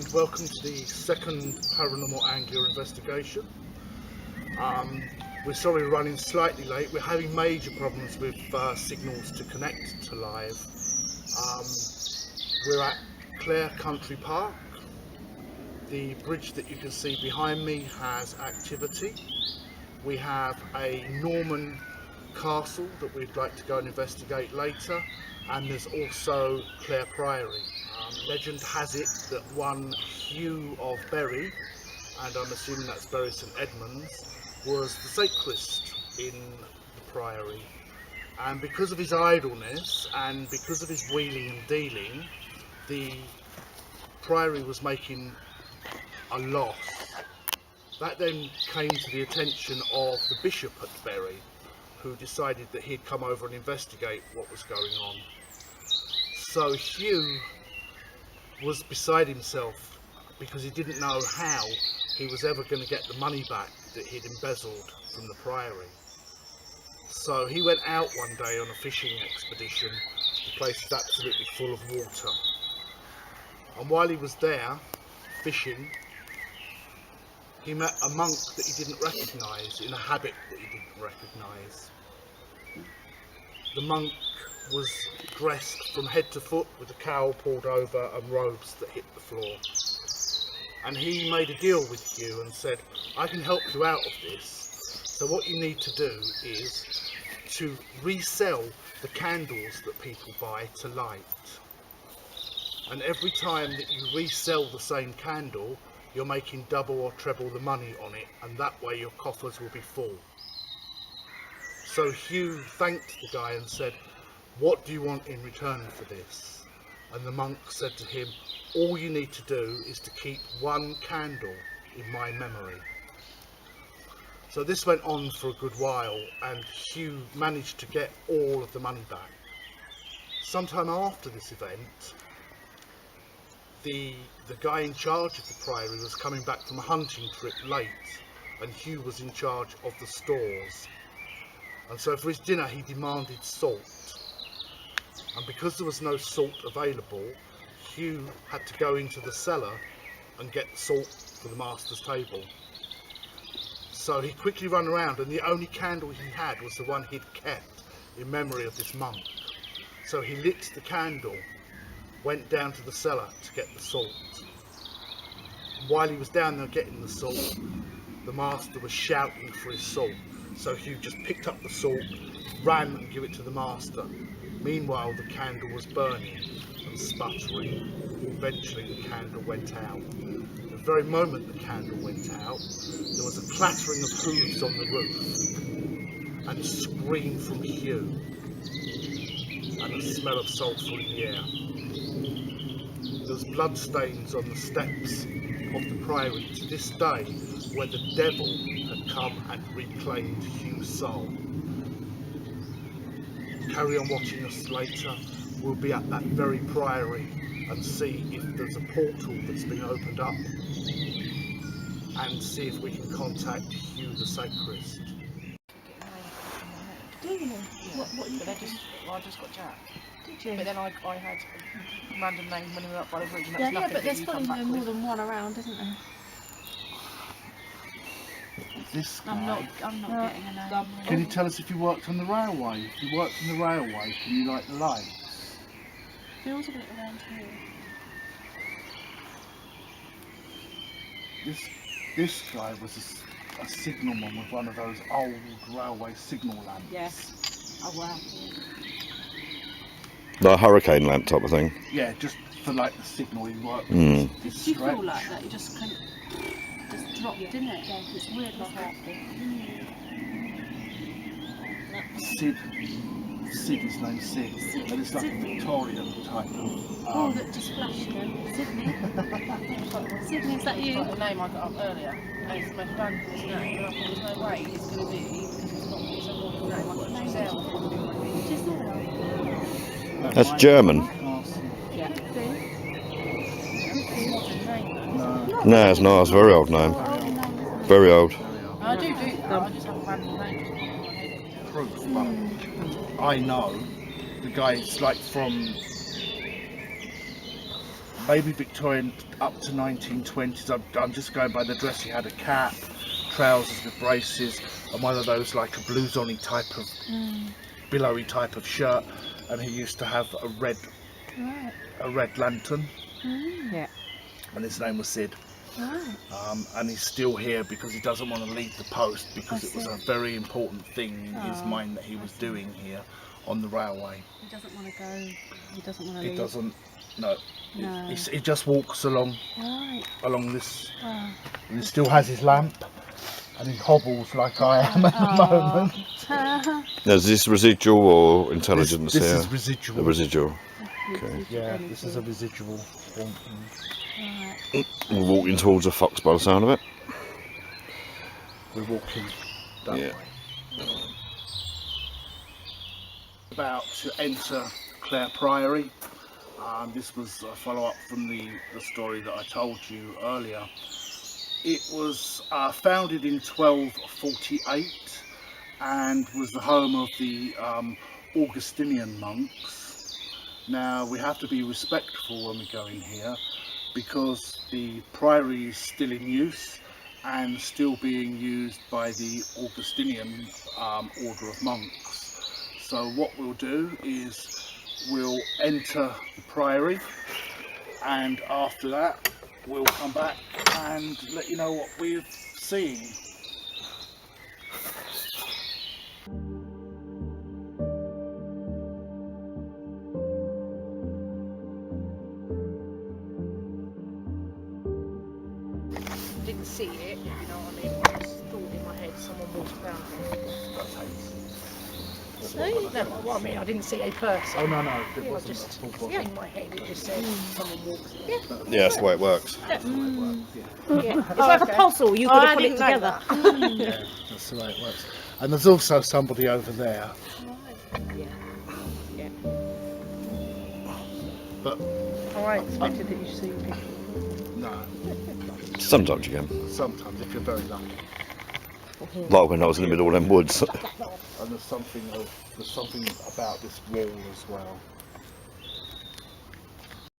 and welcome to the second paranormal anglia investigation. We're sorry we're running slightly late. We're having major problems with signals to connect to live. We're at Clare Country Park. The bridge that you can see behind me has activity. We have a Norman castle that we'd like to go and investigate later, and there's also Clare Priory. Legend has it that one Hugh of Bury, and I'm assuming that's Bury St Edmunds, was the sacrist in the priory, and because of his idleness and because of his wheeling and dealing, the priory was making a loss. That then came to the attention of the bishop at Bury, who decided that he'd come over and investigate what was going on. So Hugh was beside himself because he didn't know how he was ever going to get the money back that he'd embezzled from the priory. So he went out one day on a fishing expedition. The place is absolutely full of water, and while he was there fishing, he met a monk that he didn't recognise in a habit that he didn't recognise. The monk was dressed from head to foot with a cowl pulled over and robes that hit the floor. And he made a deal with Hugh and said, I can help you out of this. So what you need to do is to resell the candles that people buy to light. And every time that you resell the same candle, you're making double or treble the money on it, and that way your coffers will be full. So Hugh thanked the guy and said, what do you want in return for this? And the monk said to him, all you need to do is to keep one candle in my memory. So this went on for a good while, and Hugh managed to get all of the money back. Sometime after this event, the guy in charge of the priory was coming back from a hunting trip late, and Hugh was in charge of the stores. And so for his dinner he demanded salt. And because there was no salt available, Hugh had to go into the cellar and get the salt for the master's table. So he quickly ran around, and the only candle he had was the one he'd kept in memory of this monk. So he lit the candle, went down to the cellar to get the salt. While he was down there getting the salt, the master was shouting for his salt. So Hugh just picked up the salt, ran and gave it to the master. Meanwhile, the candle was burning and sputtering. Eventually the candle went out. The very moment the candle went out, there was a clattering of hooves on the roof and a scream from Hugh and a smell of sulphur in the air. There was blood stains on the steps of the priory to this day, where the devil had come and reclaimed Hugh's soul. Carry on watching us later. We'll be at that very priory and see if there's a portal that's been opened up, and see if we can contact Hugh the sacrist. Do you? Yeah. What you But did? I just got Jack. Did you? But then I had a random name when we were up by the bridge, and that Yeah, was yeah, nothing but that there's you probably come no back more with. than one around, isn't there? This guy, I'm not getting a name. can you tell us if you worked on the railway? If you worked on the railway, can you light the lights? Feels a bit around here. This guy was a signalman with one of those old railway signal lamps. Yes. Oh wow. The hurricane lamp type of thing. Yeah, just for like the signal he worked Mm. on. Did you feel like that? You just couldn't. Just dropped, didn't it? Yeah. It's weird like that. Sid, his name's Sid. Sid. And it's like a Sydney. Victorian type of. Oh, that just flashed again. Sydney. Sydney, is that you? Like the name I got up earlier, and it's my grandmother's name, and I thought there's no way it's going to be, because it's not his own name. I got Giselle. Giselle. That's German. Yeah. Could be. It's not a name though. No. No, it's not. It's a very old name. Oh, name, isn't it? Very old. I do that, I just have a random name just popping in my head. Proof, but I know the guy is like from maybe Victorian up to 1920s. I'm just going by the dress. He had a cap, trousers with braces, and one of those like a blouson-y type of billowy type of shirt. And he used to have a red lantern, Yeah. and his name was Sid. Right. And he's still here because he doesn't want to leave the post, because I it was see. a very important thing in his mind that he was doing here on the railway. He doesn't want to go. He doesn't want to He leave. doesn't. No. No. He just walks along Right. this, Wow. and he still has his lamp, and he hobbles like I am at the moment. Now, is this residual or intelligence This here? is residual. The residual. Okay. Yeah, this is a residual. Right. We're walking towards a fox by the sound of it. We're walking that Yeah. way. About to enter Clare Priory. This was a follow-up from the story that I told you earlier. It was founded in 1248 and was the home of the Augustinian monks. Now, we have to be respectful when we go in here, because the priory is still in use and still being used by the Augustinian order of monks. So what we'll do is we'll enter the priory, and after that we'll come back and let you know what we're seeing. Didn't see it, you know what I mean? I just thought in my head someone walked around here. No, well, I mean, I didn't see a person. Oh no, it Yeah, wasn't just, a full body. yeah, in my head it just said someone walks. Yeah. Yeah, that's the way it works. Yeah. It's like a puzzle. You've got to put it together. Yeah, that's the way it works. And there's also somebody over there. Yeah. Yeah. But I expected that you see people. no, Sometimes you can. sometimes if you're very lucky. Like when I was in the middle of them woods. And there's something about this wall as well.